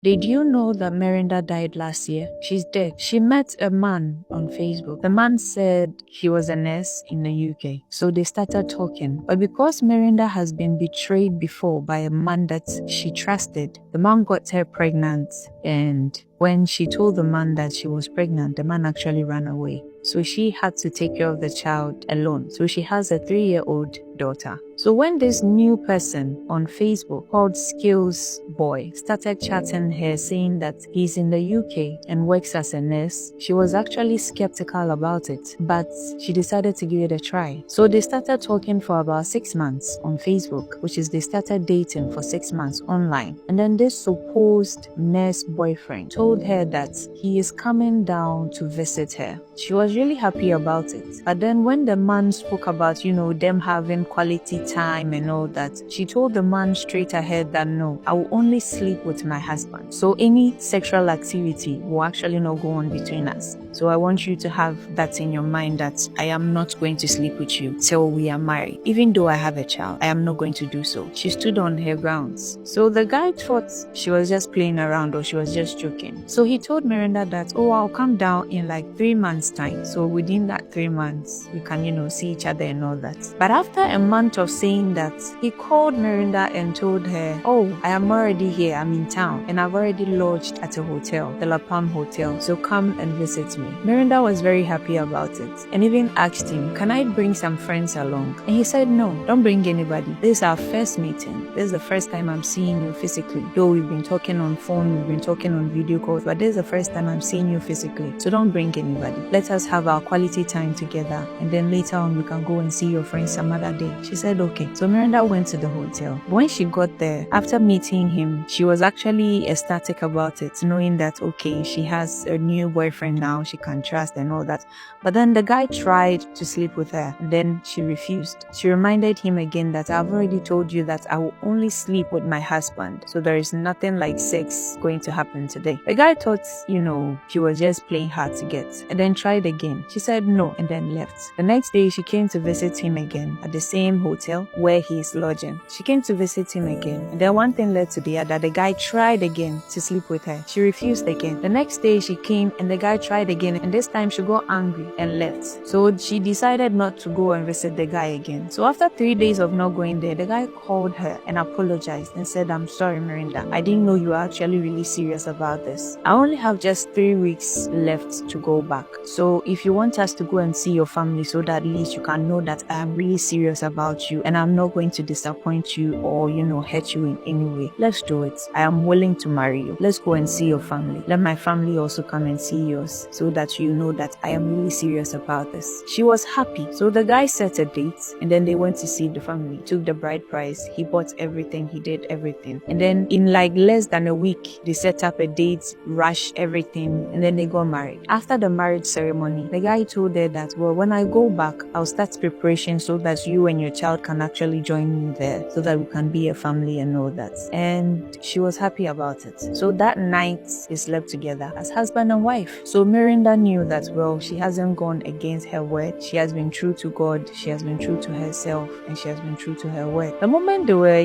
Did you know that Miranda died last year? She's dead. She met a man on Facebook. The man said he was a nurse in the UK. So they started talking. But because Miranda has been betrayed before by a man that she trusted, the man got her pregnant. And when she told the man that she was pregnant, the man actually ran away. So she had to take care of the child alone. So she has a 3-year-old daughter. So when this new person on Facebook called Skills Boy started chatting her saying that he's in the UK and works as a nurse, she was actually skeptical about it, but she decided to give it a try. So they started talking for about 6 months on Facebook, which is they started dating for 6 months online. And then this supposed nurse boyfriend told her that he is coming down to visit her. She was really happy about it. But then when the man spoke about, them having quality time and all that, she told the man straight ahead that no, I will only sleep with my husband. So any sexual activity will actually not go on between us. So I want you to have that in your mind that I am not going to sleep with you till we are married. Even though I have a child, I am not going to do so. She stood on her grounds. So the guy thought she was just playing around or she was just joking. So he told Miranda that, I'll come down in like 3 months time. So within that 3 months, we can, see each other and all that. But after a month of saying that, he called Miranda and told her, I am already here. I'm in town and I've already lodged at a hotel, the La Palm Hotel. So come and visit me. Miranda was very happy about it and even asked him, can I bring some friends along? And he said, no, don't bring anybody. This is our first meeting. This is the first time I'm seeing you physically. Though we've been talking on phone, we've been talking on video calls, but this is the first time I'm seeing you physically. So don't bring anybody. Let us have our quality time together and then later on we can go and see your friends some other day. She said, okay. So Miranda went to the hotel. But when she got there, after meeting him, she was actually ecstatic about it, knowing that, okay, she has a new boyfriend now, she can trust and all that. But then the guy tried to sleep with her and then she refused. She reminded him again that I've already told you that I will only sleep with my husband. So there is nothing like sex going to happen today. The guy thought, she was just playing hard to get and then tried again. She said no and then left. The next day she came to visit him again at the same hotel where he is lodging. She came to visit him again and then one thing led to the other. The guy tried again to sleep with her. She refused again. The next day she came and the guy tried again and this time she got angry and left. So she decided not to go and visit the guy again. So after 3 days of not going there, the guy called her and apologized and said, I'm sorry, Miranda. I didn't know you were actually really serious about this. I only have just 3 weeks left to go back. So if you want us to go and see your family so that at least you can know that I am really serious about you and I'm not going to disappoint you or, hurt you in any way, let's do it. I am willing to marry you. Let's go and see your family. Let my family also come and see yours so that you know that I am really serious about this. She was happy. So the guy set a date and then they went to see the family, took the bride price. He bought everything. He did everything. And then in like less than a week, they set up a date, rushed everything, and then they got married. After the marriage ceremony, the guy told her that, when I go back, I'll start preparation so that you and your child can actually join me there so that we can be a family and all that. And she was happy about it. So that night, they slept together as husband and wife. So Miranda knew that, she hasn't gone against her word. She has been true to God. She has been true to herself and she has been true to her word. The moment they were,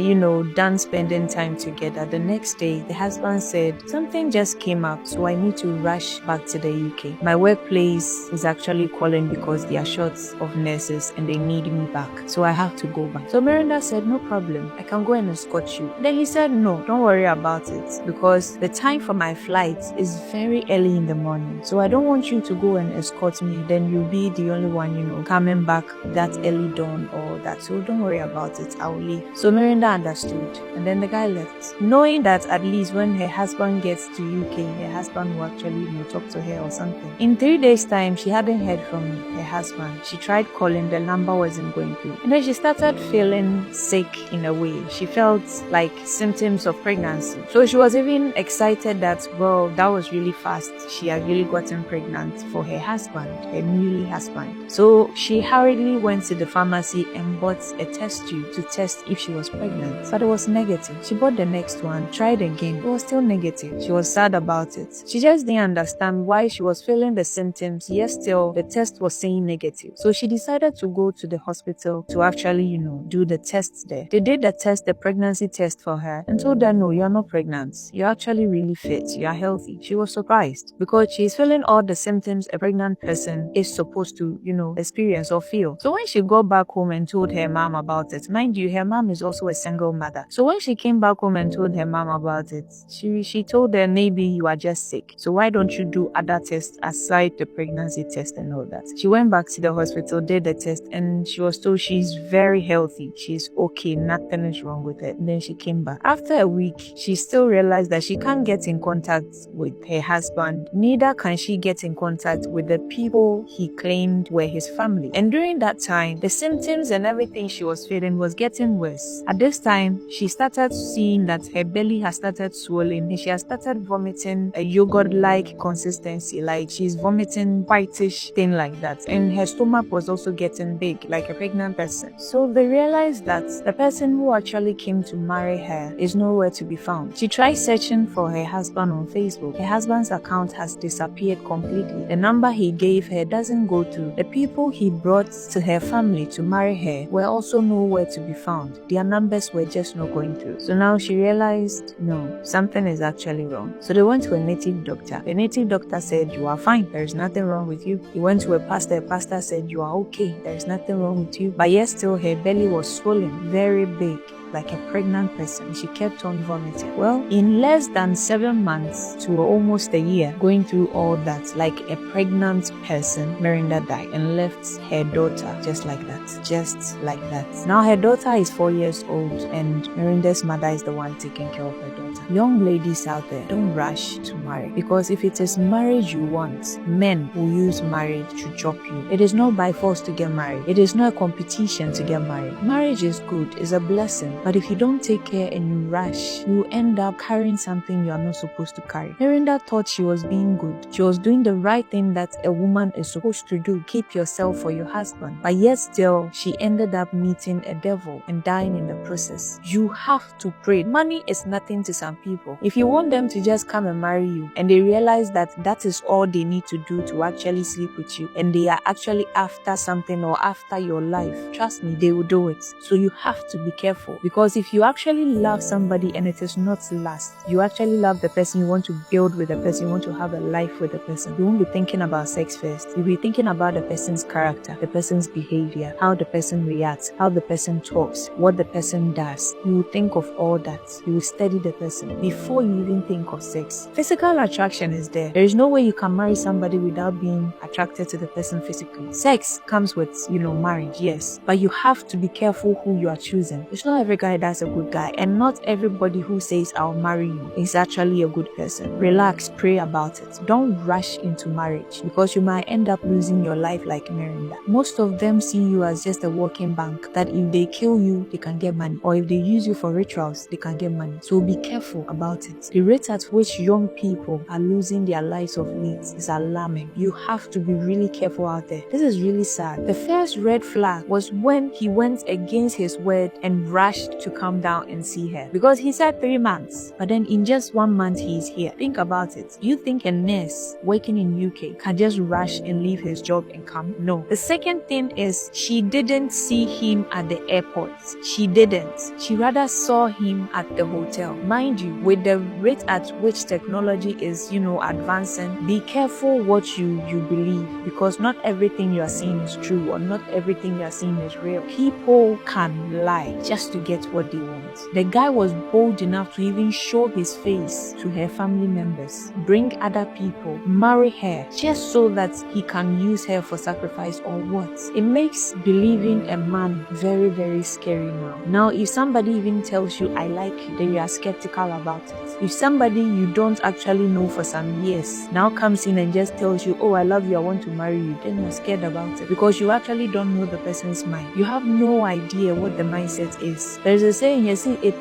done spending time together, the next day, the husband said, something just came up, so I need to rush back to the UK. My workplace is actually calling because they are short of nurses and they need me back. So I have to go back. So Miranda said, no problem. I can go and escort you. Then he said, no, don't worry about it because the time for my flight is very early in the morning. So I don't want you to go and escort me. Then you'll be the only one, coming back that early dawn or that. So don't worry about it. I will leave. So Miranda understood. And then the guy left, knowing that at least when her husband gets to UK, her husband will actually talk to her or something. In 3 days' time, she hadn't heard from her husband. She tried calling, the number wasn't going through. And then she started feeling sick in a way. She felt like symptoms of pregnancy. So she was even excited that, that was really fast. She had really gotten pregnant for her husband, her newly husband. So she hurriedly went to the pharmacy and bought a test tube to test if she was pregnant, but it was negative. She bought the next one, tried again, it was still negative. She was sad about it. She just didn't understand why she was feeling the symptoms, yet still the test was saying negative. So she decided to go to the hospital to actually, do the tests there. They did the test, the pregnancy test for her, and told her, no, you're not pregnant. You're actually really fit. You're healthy. She was surprised because she's feeling all the symptoms a pregnant person is supposed to, experience or feel. So when she got back home and told her mom about it, mind you, her mom is also a single mother. So when she came back home and told her mom about it, she told her, maybe you are just sick. So why don't you do other tests aside the pregnancy test and all that? She went back to the hospital, did the test, and she was told she's very healthy. She's okay. Nothing is wrong with it. And then she came back. After a week, she still realized that she can't get in contact with her husband. Neither can she get in contact with the people he claimed were his family. And during that time, the symptoms and everything she was feeling was getting worse. At this time, she started seeing that her belly has started swelling and she has started vomiting a yogurt-like consistency, like she's vomiting whitish thing like that. And her stomach was also getting big, like a pregnant person. So they realized that the person who actually came to marry her is nowhere to be found. She tried searching for her husband on Facebook. Her husband's account has disappeared completely. The number he gave her doesn't go through. The people he brought to her family to marry her were also nowhere to be found. Their numbers were just not going through. So now she realized, no, something is actually wrong. So they went to a native doctor. The native doctor said, you are fine. There is nothing wrong with you. He went to a pastor. The pastor said, you are okay. There is nothing wrong with you. But yet still her belly was swollen, very big, like a pregnant person. She kept on vomiting. Well, in less than 7 months to almost a year, going through all that, like a pregnant person, Miranda died and left her daughter just like that. Just like that. Now her daughter is 4 years old and Miranda's mother is the one taking care of her daughter. Young ladies out there, don't rush to marry, because if it is marriage you want, men will use marriage to chop you. It is not by force to get married. It is not a competition to get married. Marriage is good, it's a blessing. But if you don't take care and you rush, you end up carrying something you are not supposed to carry. Miranda thought she was being good. She was doing the right thing that a woman is supposed to do. Keep yourself for your husband. But yet still, she ended up meeting a devil and dying in the process. You have to pray. Money is nothing to some people. If you want them to just come and marry you and they realize that that is all they need to do to actually sleep with you and they are actually after something or after your life, trust me, they will do it. So you have to be careful, because if you actually love somebody and it is not lust, you actually love the person, you want to build with the person, you want to have a life with the person, you won't be thinking about sex first. You'll be thinking about the person's character, the person's behavior, how the person reacts, how the person talks, what the person does. You will think of all that. You will study the person before you even think of sex. Physical attraction is there. There is no way you can marry somebody without being attracted to the person physically. Sex comes with, marriage, yes, but you have to be careful who you are choosing. It's not every guy that's a good guy, and not everybody who says I'll marry you is actually a good person. Relax, pray about it. Don't rush into marriage, because you might end up losing your life like Miranda. Most of them see you as just a walking bank, that if they kill you, they can get money, or if they use you for rituals, they can get money. So be careful about it. The rate at which young people are losing their lives of late is alarming. You have to be really careful out there. This is really sad. The first red flag was when he went against his word and rushed to come down and see her, because he said 3 months, but then in just 1 month he is here. Think about it. You think a nurse working in UK can just rush and leave his job and come? No. The second thing is, she didn't see him at the airport. She didn't. She rather saw him at the hotel. Mind you, with the rate at which technology is, advancing, be careful what you believe, because not everything you are seeing is true, or not everything you are seeing is real. People can lie just to get what they want. The guy was bold enough to even show his face to her family members, bring other people, marry her, just so that he can use her for sacrifice or what? It makes believing a man very, very scary now. Now, if somebody even tells you, I like you, then you are skeptical about it. If somebody you don't actually know for some years now comes in and just tells you, oh, I love you, I want to marry you, then you're scared about it, because you actually don't know the person's mind. You have no idea what the mindset is. There's a saying, you see, if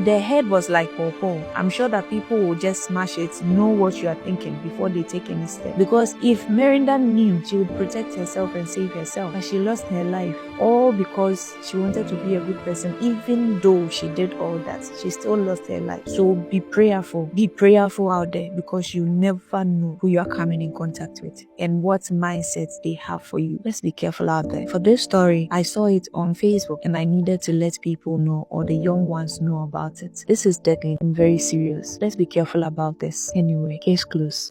the head was like pawpaw, I'm sure that people will just smash it, know what you are thinking before they take any step. Because if Merinda knew she would protect herself and save herself, and she lost her life, all because she wanted to be a good person, even though she did all that, she still lost her life. So be prayerful out there, because you never know who you are coming in contact with and what mindsets they have for you. Let's be careful out there. For this story, I saw it on Facebook and I needed to let people know, or the young ones know about it. This is deadly and very serious. Let's be careful about this. Anyway, case closed.